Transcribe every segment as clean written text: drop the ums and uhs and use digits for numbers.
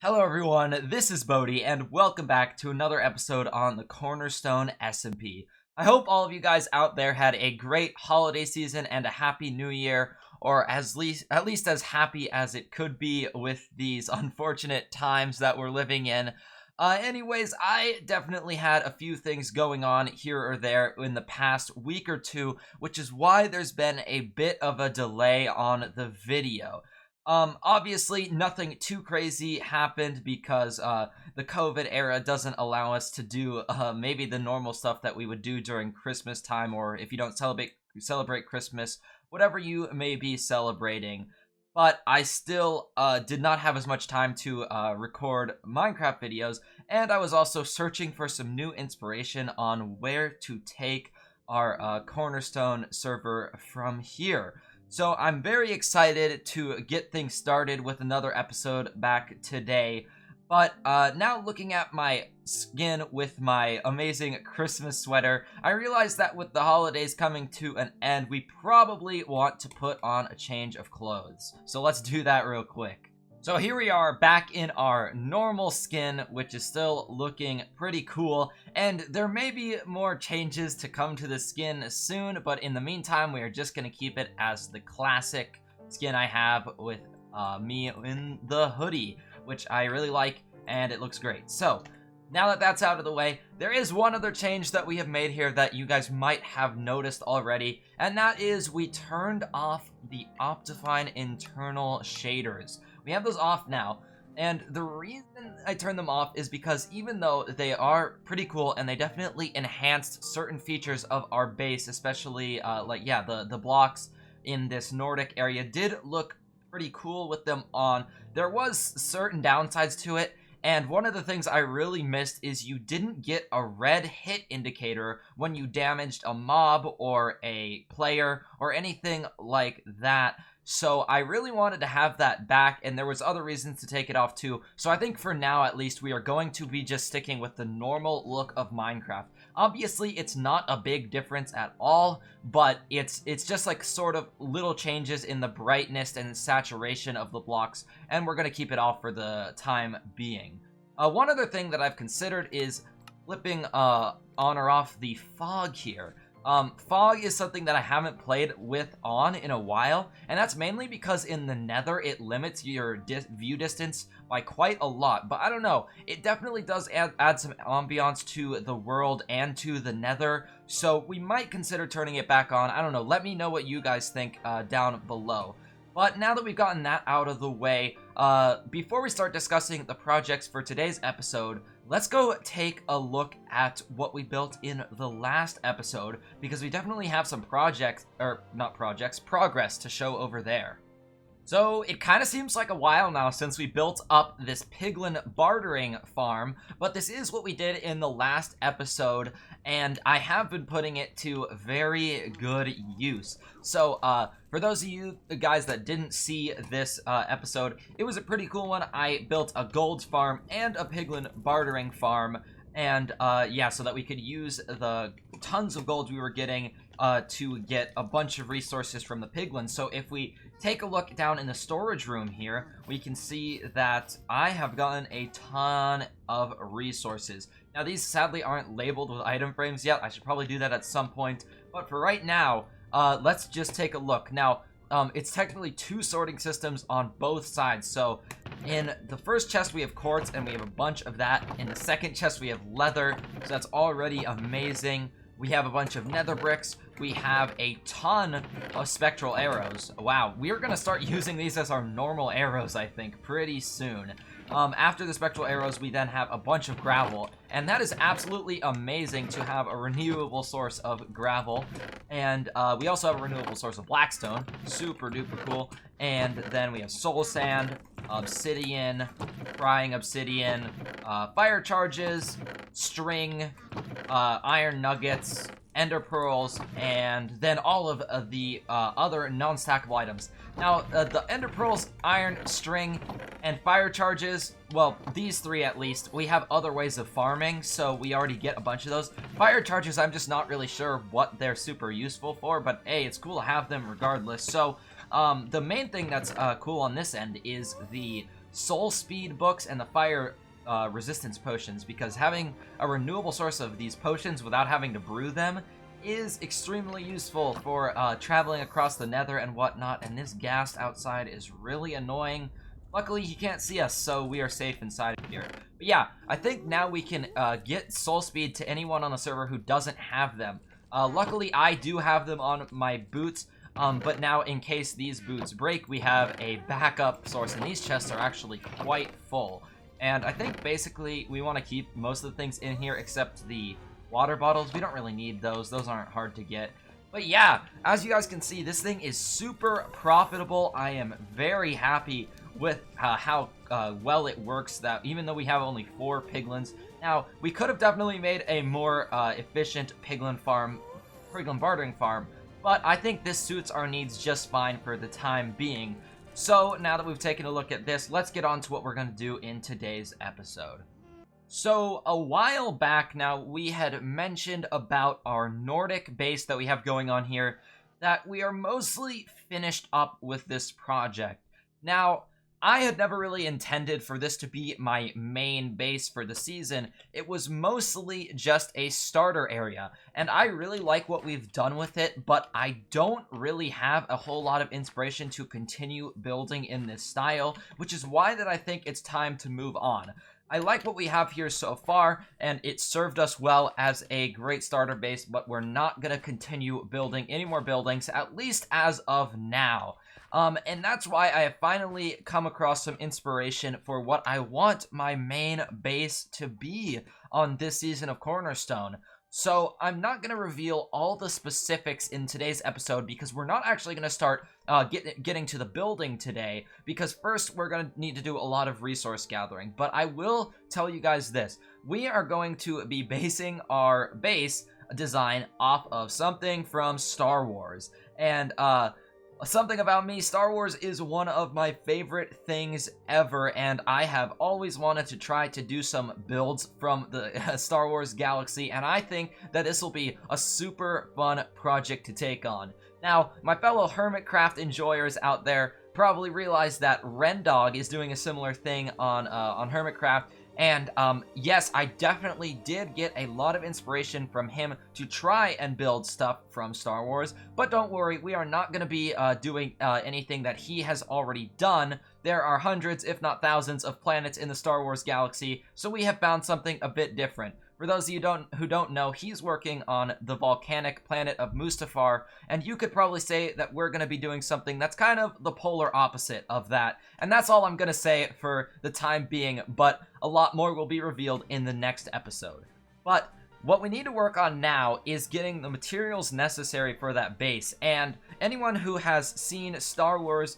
Hello everyone, this is Bodhi, and welcome back to another episode on the Cornerstone SMP. I hope all of you guys out there had a great holiday season and a happy new year, or at least as happy as it could be with these unfortunate times that we're living in. Anyways, I definitely had a few things going on here or there in the past week or two, which is why there's been a bit of a delay on the video. Obviously nothing too crazy happened because the COVID era doesn't allow us to do maybe the normal stuff that we would do during Christmas time, or if you don't celebrate Christmas, whatever you may be celebrating. But I still did not have as much time to record Minecraft videos, and I was also searching for some new inspiration on where to take our Cornerstone server from here. So I'm very excited to get things started with another episode back today. But now looking at my skin with my amazing Christmas sweater, I realized that with the holidays coming to an end, we probably want to put on a change of clothes. So let's do that real quick. So here we are back in our normal skin, which is still looking pretty cool, and there may be more changes to come to the skin soon, but in the meantime, we are just going to keep it as the classic skin I have with me in the hoodie, which I really like, and it looks great. So, now that that's out of the way, there is one other change that we have made here that you guys might have noticed already, and that is we turned off the Optifine internal shaders. We have those off now, and the reason I turned them off is because even though they are pretty cool and they definitely enhanced certain features of our base, especially the blocks in this Nordic area did look pretty cool with them on, there was certain downsides to it. And one of the things I really missed is you didn't get a red hit indicator when you damaged a mob or a player or anything like that. So I really wanted to have that back, and there was other reasons to take it off too. So I think for now, at least, we are going to be just sticking with the normal look of Minecraft. Obviously, it's not a big difference at all, but it's just like sort of little changes in the brightness and saturation of the blocks, and we're going to keep it off for the time being. One other thing that I've considered is flipping on or off the fog here. Fog is something that I haven't played with on in a while, and that's mainly because in the Nether it limits your view distance by quite a lot, but I don't know, it definitely does add some ambiance to the world and to the Nether, so we might consider turning it back on. I don't know, let me know what you guys think down below. But now that we've gotten that out of the way, before we start discussing the projects for today's episode, let's go take a look at what we built in the last episode, because we definitely have some progress to show over there. So it kind of seems like a while now since we built up this piglin bartering farm, but this is what we did in the last episode, and I have been putting it to very good use. So for those of you guys that didn't see this episode, it was a pretty cool one. I built a gold farm and a piglin bartering farm, and yeah, so that we could use the tons of gold we were getting to get a bunch of resources from the piglins. So if we take a look down in the storage room here, we can see that I have gotten a ton of resources. Now these sadly aren't labeled with item frames yet. I should probably do that at some point, but for right now, let's just take a look. Now, it's technically two sorting systems on both sides. So in the first chest we have quartz, and we have a bunch of that. In the second chest we have leather, so that's already amazing. We have a bunch of nether bricks. We have a ton of spectral arrows. Wow, we're gonna start using these as our normal arrows, I think, pretty soon. After the spectral arrows, we then have a bunch of gravel, and that is absolutely amazing to have a renewable source of gravel. And we also have a renewable source of blackstone, super duper cool. And then we have soul sand, obsidian, frying obsidian, fire charges, string, iron nuggets, ender pearls, and then all of the other non-stackable items. Now, the ender pearls, iron, string, and fire charges, well, these three at least, we have other ways of farming, so we already get a bunch of those. Fire charges, I'm just not really sure what they're super useful for, but hey, it's cool to have them regardless. So, the main thing that's cool on this end is the soul speed books and the fire resistance potions, because having a renewable source of these potions without having to brew them is extremely useful for traveling across the nether and whatnot. And this ghast outside is really annoying. Luckily, he can't see us, so we are safe inside of here. But yeah, I think now we can get soul speed to anyone on the server who doesn't have them. Luckily, I do have them on my boots, but now in case these boots break, we have a backup source, and these chests are actually quite full. And I think basically we want to keep most of the things in here except the water bottles. We don't really need those. Those aren't hard to get. But yeah, as you guys can see, this thing is super profitable. I am very happy with how well it works, that even though we have only 4 piglins. Now, we could have definitely made a more efficient piglin bartering farm, but I think this suits our needs just fine for the time being. So now that we've taken a look at this, let's get on to what we're going to do in today's episode. So a while back now, we had mentioned about our Nordic base that we have going on here, that we are mostly finished up with this project. Now, I had never really intended for this to be my main base for the season. It was mostly just a starter area, and I really like what we've done with it, but I don't really have a whole lot of inspiration to continue building in this style, which is why that I think it's time to move on. I like what we have here so far, and it served us well as a great starter base, but we're not going to continue building any more buildings, at least as of now. And that's why I have finally come across some inspiration for what I want my main base to be on this season of Cornerstone. So I'm not going to reveal all the specifics in today's episode, because we're not actually going to start getting to the building today, because first we're going to need to do a lot of resource gathering. But I will tell you guys this. We are going to be basing our base design off of something from Star Wars. And something about me, Star Wars is one of my favorite things ever, and I have always wanted to try to do some builds from the Star Wars galaxy, and I think that this will be a super fun project to take on. Now, my fellow Hermitcraft enjoyers out there probably realize that Rendog is doing a similar thing on Hermitcraft. And yes, I definitely did get a lot of inspiration from him to try and build stuff from Star Wars. But don't worry, we are not going to be doing anything that he has already done. There are hundreds, if not thousands, of planets in the Star Wars galaxy, so we have found something a bit different. For those of you who don't know, he's working on the volcanic planet of Mustafar, and you could probably say that we're going to be doing something that's kind of the polar opposite of that. And that's all I'm going to say for the time being, but a lot more will be revealed in the next episode. But what we need to work on now is getting the materials necessary for that base, and anyone who has seen Star Wars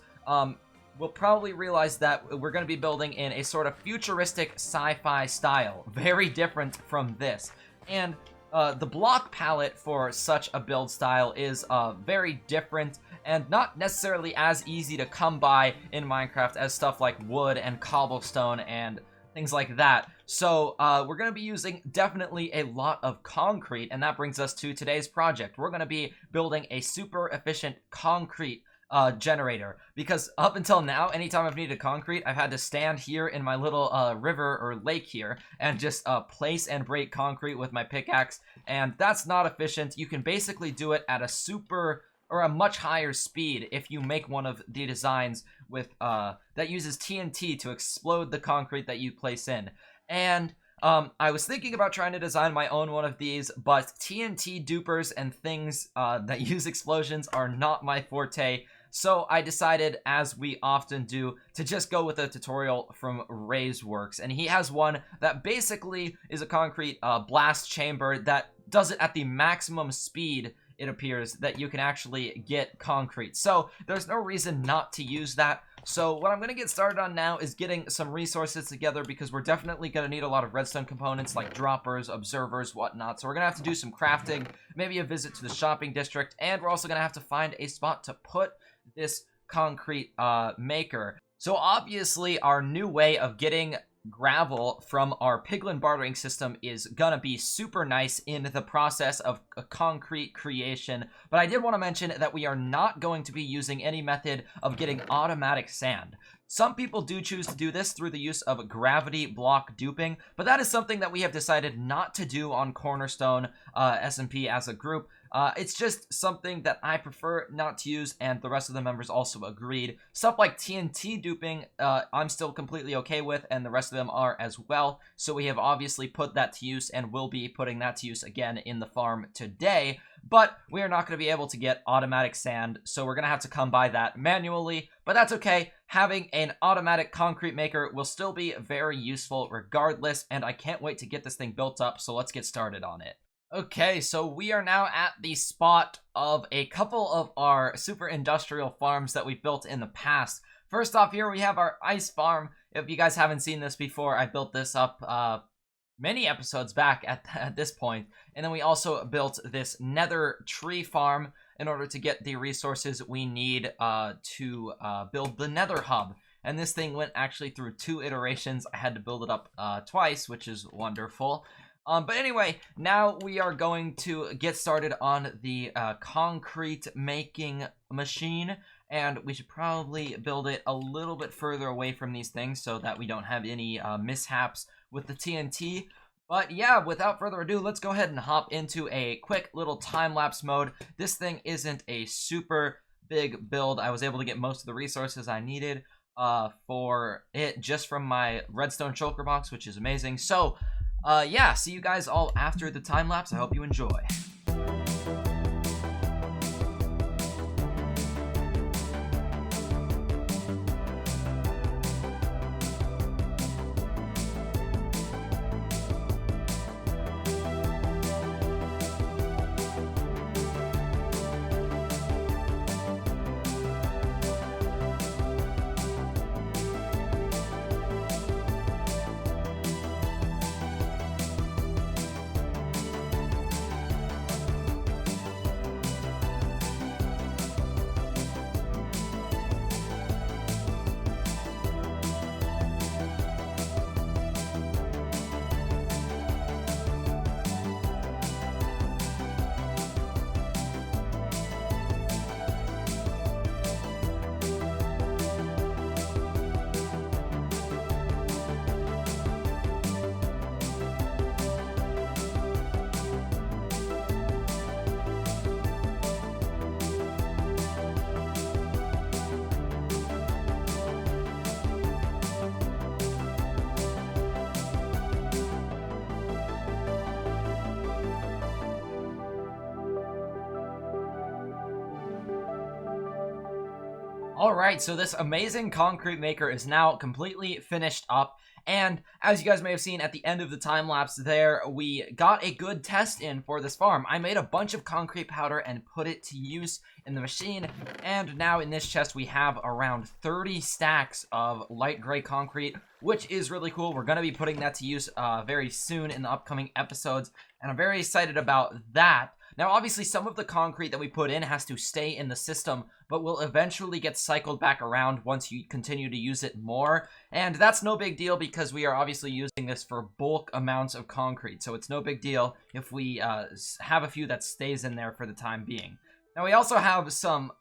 will probably realize that we're going to be building in a sort of futuristic sci-fi style, very different from this. And the block palette for such a build style is very different and not necessarily as easy to come by in Minecraft as stuff like wood and cobblestone and things like that. So we're going to be using definitely a lot of concrete, and that brings us to today's project. We're going to be building a super efficient concrete generator, because up until now, anytime I've needed concrete, I've had to stand here in my little river or lake here and just place and break concrete with my pickaxe, and that's not efficient. You can basically do it at a super or a much higher speed if you make one of the designs with that uses TNT to explode the concrete that you place in. And I was thinking about trying to design my own one of these, but TNT dupers and things that use explosions are not my forte. So I decided, as we often do, to just go with a tutorial from Ray's Works. And he has one that basically is a concrete blast chamber that does it at the maximum speed, it appears, that you can actually get concrete. So there's no reason not to use that. So what I'm going to get started on now is getting some resources together, because we're definitely going to need a lot of redstone components like droppers, observers, whatnot. So we're going to have to do some crafting, maybe a visit to the shopping district, and we're also going to have to find a spot to put this concrete maker. So obviously our new way of getting gravel from our piglin bartering system is gonna be super nice in the process of a concrete creation, but I did want to mention that we are not going to be using any method of getting automatic sand. Some people do choose to do this through the use of gravity block duping, but that is something that we have decided not to do on Cornerstone SMP as a group. It's just something that I prefer not to use, and the rest of the members also agreed. Stuff like TNT duping, I'm still completely okay with, and the rest of them are as well. So we have obviously put that to use, and will be putting that to use again in the farm today. But we are not going to be able to get automatic sand, so we're going to have to come by that manually. But that's okay. Having an automatic concrete maker will still be very useful regardless, and I can't wait to get this thing built up, so let's get started on it. Okay, so we are now at the spot of a couple of our super industrial farms that we've built in the past. First off here, we have our ice farm. If you guys haven't seen this before, I built this up many episodes back at this point. And then we also built this nether tree farm in order to get the resources we need to build the nether hub. And this thing went actually through 2 iterations. I had to build it up twice, which is wonderful. But anyway, now we are going to get started on the concrete making machine, and we should probably build it a little bit further away from these things so that we don't have any mishaps with the TNT. But yeah, without further ado, let's go ahead and hop into a quick little time-lapse mode. This thing isn't a super big build. I was able to get most of the resources I needed for it just from my redstone shulker box, which is amazing. So yeah, see you guys all after the time lapse. I hope you enjoy. Alright, so this amazing concrete maker is now completely finished up, and as you guys may have seen at the end of the time lapse there, we got a good test in for this farm. I made a bunch of concrete powder and put it to use in the machine, and now in this chest we have around 30 stacks of light gray concrete, which is really cool. We're going to be putting that to use very soon in the upcoming episodes, and I'm very excited about that. Now, obviously, some of the concrete that we put in has to stay in the system, but will eventually get cycled back around once you continue to use it more. And that's no big deal because we are obviously using this for bulk amounts of concrete. So it's no big deal if we have a few that stays in there for the time being. Now, we also have some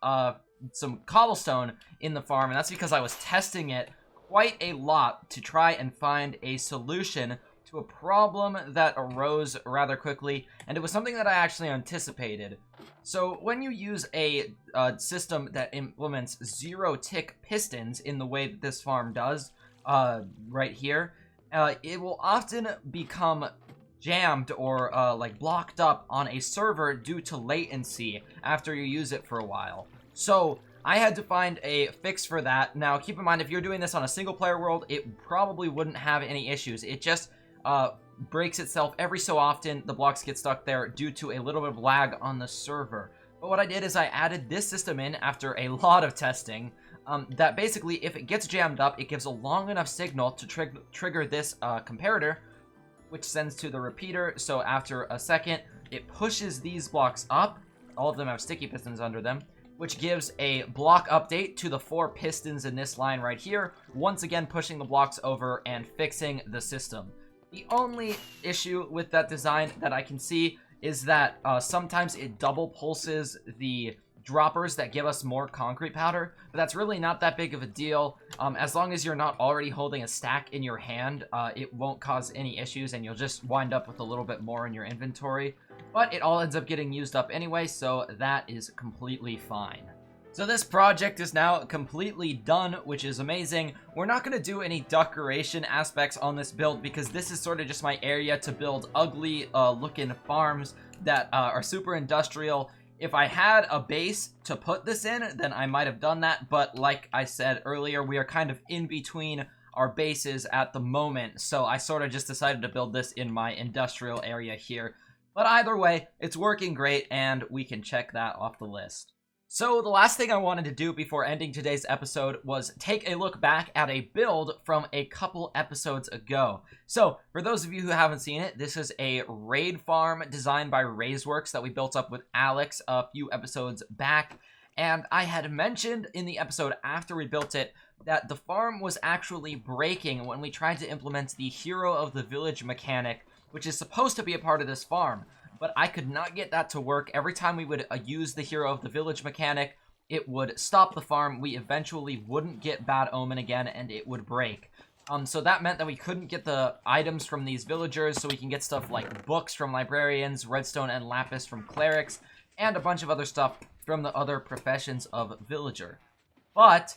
cobblestone in the farm, and that's because I was testing it quite a lot to try and find a solution to a problem that arose rather quickly, and it was something that I actually anticipated. So when you use a system that implements 0-tick pistons in the way that this farm does, right here, it will often become jammed or like blocked up on a server due to latency after you use it for a while. So I had to find a fix for that. Now keep in mind, if you're doing this on a single player world, it probably wouldn't have any issues. It just breaks itself every so often. The blocks get stuck there due to a little bit of lag on the server. But what I did is I added this system in after a lot of testing, that basically if it gets jammed up, it gives a long enough signal to trigger this comparator, which sends to the repeater. So after a second, it pushes these blocks up. All of them have sticky pistons under them, which gives a block update to the 4 pistons in this line right here, once again pushing the blocks over and fixing the system. The only issue with that design that I can see is that sometimes it double pulses the droppers that give us more concrete powder, but that's really not that big of a deal. As long as you're not already holding a stack in your hand, it won't cause any issues, and you'll just wind up with a little bit more in your inventory. But it all ends up getting used up anyway, so that is completely fine. So this project is now completely done, which is amazing. We're not going to do any decoration aspects on this build because this is sort of just my area to build ugly looking farms that are super industrial. If I had a base to put this in, then I might have done that, but like I said earlier, we are kind of in between our bases at the moment, so I sort of just decided to build this in my industrial area here. But either way, it's working great, and we can check that off the list. So the last thing I wanted to do before ending today's episode was take a look back at a build from a couple episodes ago. So for those of you who haven't seen it, this is a raid farm designed by Raiseworks that we built up with Alex a few episodes back. And I had mentioned in the episode after we built it that the farm was actually breaking when we tried to implement the Hero of the Village mechanic, which is supposed to be a part of this farm. But I could not get that to work. Every time we would use the Hero of the Village mechanic, it would stop the farm. We eventually wouldn't get Bad Omen again, and it would break. So that meant that we couldn't get the items from these villagers, so we can get stuff like books from librarians, redstone and lapis from clerics, and a bunch of other stuff from the other professions of villager. But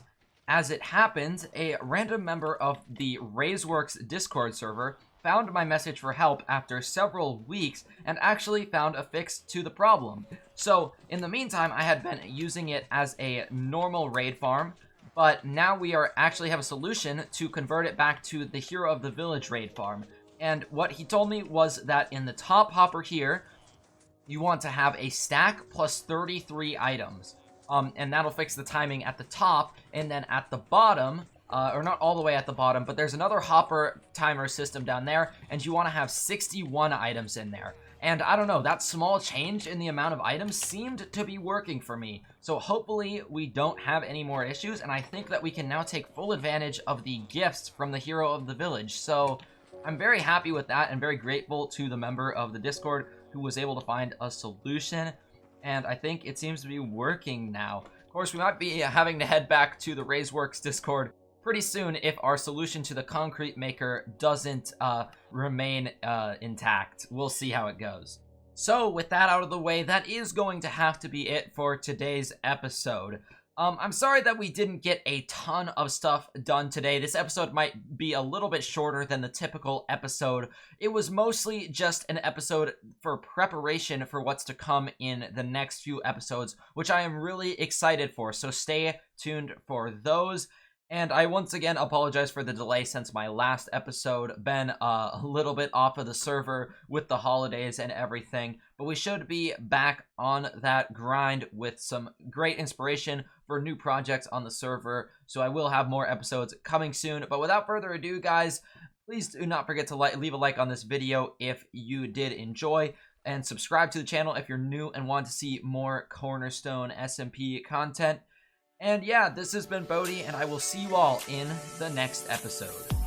as it happens, a random member of the Raiseworks Discord server found my message for help after several weeks and actually found a fix to the problem. So in the meantime, I had been using it as a normal raid farm, but now we actually have a solution to convert it back to the Hero of the Village raid farm. And what he told me was that in the top hopper here, you want to have a stack plus 33 items. And that'll fix the timing at the top, and then at the bottom, or not all the way at the bottom, but there's another hopper timer system down there, and you want to have 61 items in there. And I don't know, that small change in the amount of items seemed to be working for me. So hopefully we don't have any more issues, and I think that we can now take full advantage of the gifts from the Hero of the Village. So I'm very happy with that and very grateful to the member of the Discord who was able to find a solution. And I think it seems to be working now. Of course, we might be having to head back to the Raiseworks Discord pretty soon if our solution to the concrete maker doesn't remain intact. We'll see how it goes. So with that out of the way, that is going to have to be it for today's episode. I'm sorry that we didn't get a ton of stuff done today. This episode might be a little bit shorter than the typical episode. It was mostly just an episode for preparation for what's to come in the next few episodes, which I am really excited for, so stay tuned for those. And I once again apologize for the delay since my last episode. Been a little bit off of the server with the holidays and everything. But we should be back on that grind with some great inspiration for new projects on the server. So I will have more episodes coming soon. But without further ado, guys, please do not forget to leave a like on this video if you did enjoy. And subscribe to the channel if you're new and want to see more Cornerstone SMP content. And yeah, this has been Bodhi, and I will see you all in the next episode.